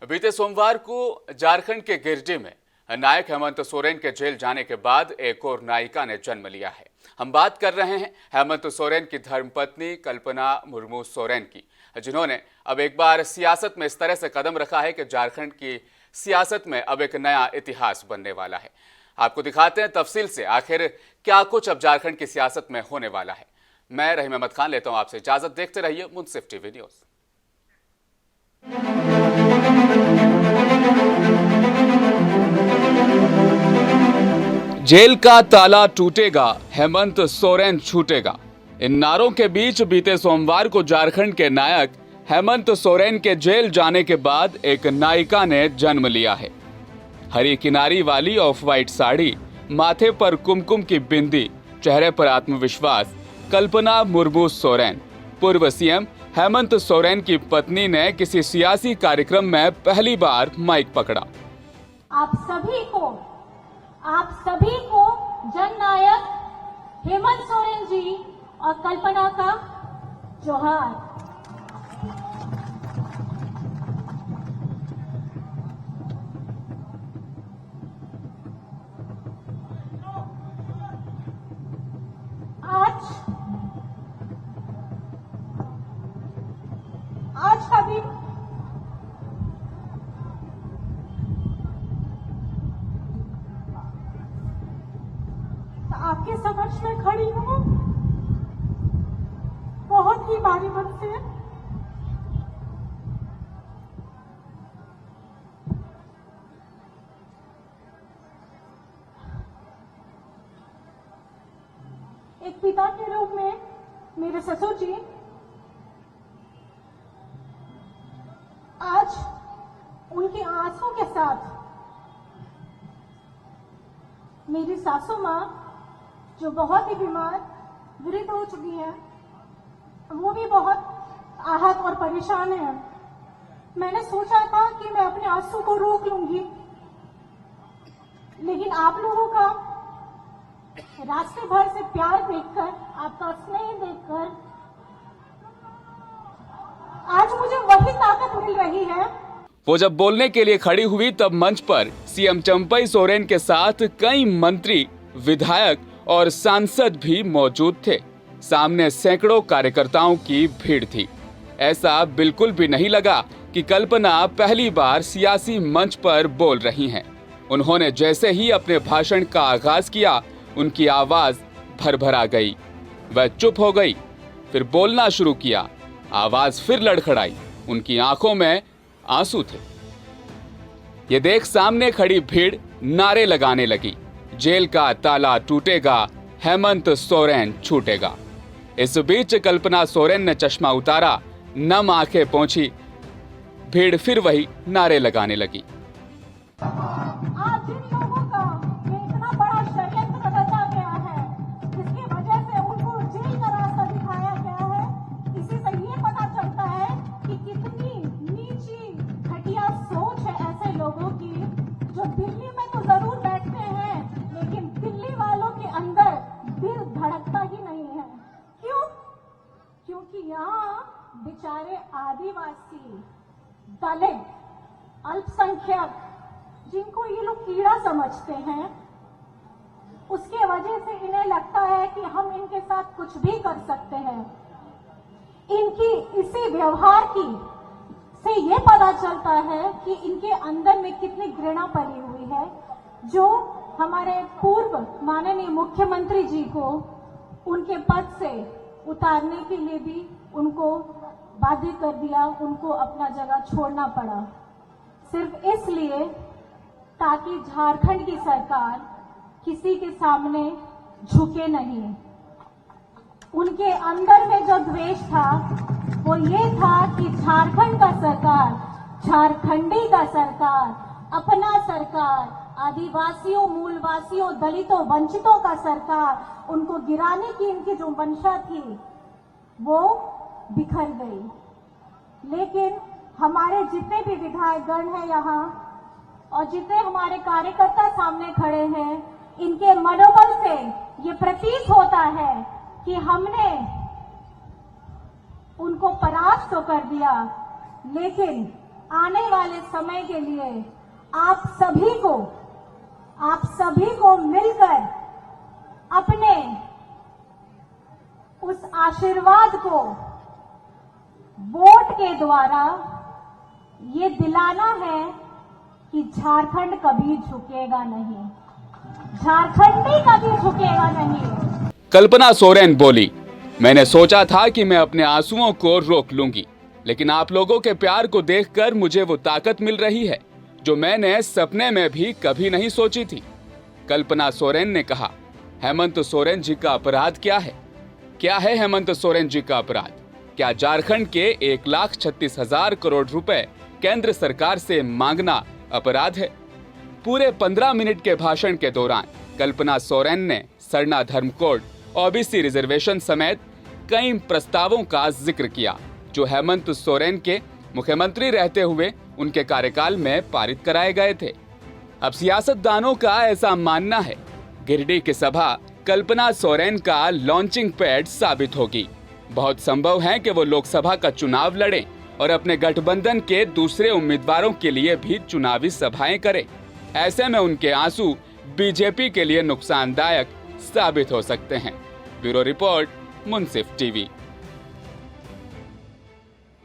बीते सोमवार को झारखंड के गिरिडीह में नायक हेमंत सोरेन के जेल जाने के बाद एक और नायिका ने जन्म लिया है। हम बात कर रहे हैं हेमंत सोरेन की धर्मपत्नी कल्पना मुर्मू सोरेन की, जिन्होंने अब एक बार सियासत में इस तरह से कदम रखा है कि झारखंड की सियासत में अब एक नया इतिहास बनने वाला है। आपको दिखाते हैं तफसील से आखिर क्या कुछ अब झारखंड की सियासत में होने वाला है। मैं रहीम अहमद खान लेता हूं आपसे इजाजत। देखते रहिए मुंसिफ टीवी न्यूज। जेल का ताला टूटेगा, हेमंत सोरेन छूटेगा। इन नारों के बीच बीते सोमवार को झारखंड के नायक हेमंत सोरेन के जेल जाने के बाद एक नायिका ने जन्म लिया है। हरी किनारी वाली ऑफ वाइट साड़ी, माथे पर कुमकुम की बिंदी, चेहरे पर आत्मविश्वास, कल्पना मुर्मू सोरेन पूर्व सीएम हेमंत सोरेन की पत्नी ने किसी सियासी कार्यक्रम में पहली बार माइक पकड़ा। आप सभी को जननायक हेमंत सोरेन जी और कल्पना का जोहार। आज का दिन आपके समक्ष में खड़ी हूं बहुत ही भारी मन से। एक पिता के रूप में मेरे ससुर जी आज उनके आंसू के साथ मेरी सासू मां जो बहुत ही बीमार वृद्ध हो चुकी है, वो भी बहुत आहत और परेशान है। मैंने सोचा था कि मैं अपने आंसू को रोक लूंगी, लेकिन आप लोगों का रास्ते भर से प्यार देखकर, आपका स्नेह देखकर आज मुझे वही ताकत मिल रही है। वो जब बोलने के लिए खड़ी हुई तब मंच पर सीएम चंपई सोरेन के साथ कई मंत्री, विधायक और सांसद भी मौजूद थे। सामने सैकड़ों कार्यकर्ताओं की भीड़ थी। ऐसा बिल्कुल भी नहीं लगा कि कल्पना पहली बार सियासी मंच पर बोल रही हैं। उन्होंने जैसे ही अपने भाषण का आगाज किया, उनकी आवाज भरभरा गई। वह चुप हो गई, फिर बोलना शुरू किया। आवाज फिर लड़खड़ाई, उनकी आंखों में आंसू थे। ये देख सामने खड़ी भीड़ नारे लगाने लगी, जेल का ताला टूटेगा, हेमंत सोरेन छूटेगा। इस बीच कल्पना सोरेन ने चश्मा उतारा, नम आंखें पोंछी, भीड़ फिर वही नारे लगाने लगी। आज जिन लोगों का ये इतना बड़ा षड्यंत्र रचा गया है, जिसकी वजह से उनको जेल का रास्ता दिखाया गया है, इसी से ये पता चलता है कि कितनी नीची घटिया सोच है ऐसे लोगों की, जो दिल्ली में तो जरूर बैठते हैं, लेकिन दिल्ली वालों के अंदर दिल धड़कता ही नहीं है। क्यों? क्योंकि यहाँ बेचारे आदिवासी, दलित, अल्पसंख्यक, जिनको ये लोग कीड़ा समझते हैं, उसके वजह से इन्हें लगता है कि हम इनके साथ कुछ भी कर सकते हैं। इनकी इसी व्यवहार की से ये पता चलता है कि इनके अंदर में कितनी घृणा पली हुई है, जो हमारे पूर्व माननीय मुख्यमंत्री जी को उनके पद से उतारने के लिए भी उनको बाध्य कर दिया, उनको अपना जगह छोड़ना पड़ा, सिर्फ इसलिए ताकि झारखंड की सरकार किसी के सामने झुके नहीं। उनके अंदर में जो द्वेष था वो ये था कि झारखंड का सरकार, झारखंडी का सरकार, अपना सरकार, आदिवासियों, मूलवासियों, दलितों, वंचितों का सरकार, उनको गिराने की इनकी जो मंशा थी वो बिखर गई। लेकिन हमारे जितने भी विधायकगण हैं यहाँ और जितने हमारे कार्यकर्ता सामने खड़े हैं, इनके मनोबल से ये प्रतीत होता है कि हमने उनको परास्त तो कर दिया, लेकिन आने वाले समय के लिए आप सभी को मिलकर अपने उस आशीर्वाद को वोट के द्वारा ये दिलाना है कि झारखंड कभी झुकेगा नहीं, झारखंडी कभी झुकेगा नहीं। कल्पना सोरेन बोली, मैंने सोचा था कि मैं अपने आंसुओं को रोक लूंगी, लेकिन आप लोगों के प्यार को देखकर मुझे वो ताकत मिल रही है जो मैंने सपने में भी कभी नहीं सोची थी। कल्पना सोरेन ने कहा, हेमंत सोरेन जी का अपराध क्या है? क्या है हेमंत सोरेन जी का अपराध? क्या झारखंड के 1,36,000 करोड़ रुपए केंद्र सरकार से मांगना अपराध है? पूरे 15 मिनट के भाषण के दौरान कल्पना सोरेन ने सरना धर्म कोड, ओबीसी रिजर्वेशन समेत कई प्रस्तावों का जिक्र किया जो हेमंत सोरेन के मुख्यमंत्री रहते हुए उनके कार्यकाल में पारित कराए गए थे। अब सियासतदानों का ऐसा मानना है गिरिडीह की सभा कल्पना सोरेन का लॉन्चिंग पैड साबित होगी। बहुत संभव है कि वो लोकसभा का चुनाव लड़ें और अपने गठबंधन के दूसरे उम्मीदवारों के लिए भी चुनावी सभाएं करें। ऐसे में उनके आंसू बीजेपी के लिए नुकसानदायक साबित हो सकते हैं। ब्यूरो रिपोर्ट, मुंसिफ टीवी।